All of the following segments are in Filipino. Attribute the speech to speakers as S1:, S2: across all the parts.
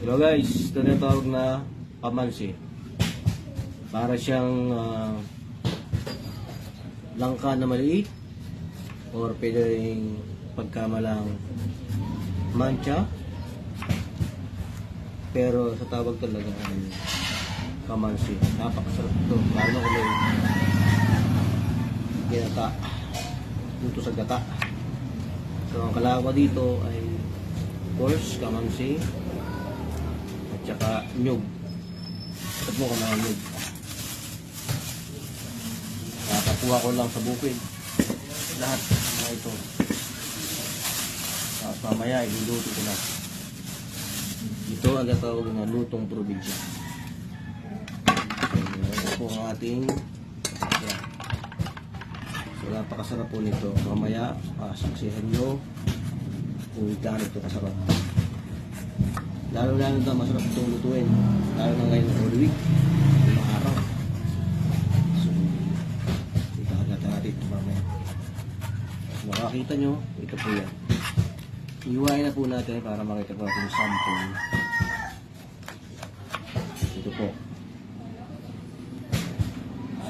S1: So guys, ito na tawag na kamansi. Para siyang langka na maliit or pwede rin pagkamalang mancha, pero sa tawag talaga ay kamansi. Napakasarap ito, lalo na kung may ginata, dito sa gata. So ang kalawa dito ay of course kamansi at saka nyug. At mo kung na nyug, nakakuha ko lang sa bukid lahat mga ito. Tapos mamaya iluluto ko na. Ito ang natawag na lutong probinsya. Ito po ang ating yan. So napakasarap po nito. Mamaya saksihan nyo kung gaano ito kasarap. Lalo na masarap itong lutuin, lalo na ngayon ng Holy Week, mga araw. So ikakagatan natin ito mamaya. So makakita nyo, ito po yan. Iwain na po natin para makita po natin yung sample. Ito po.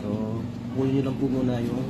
S1: So kunin nyo lang po muna yung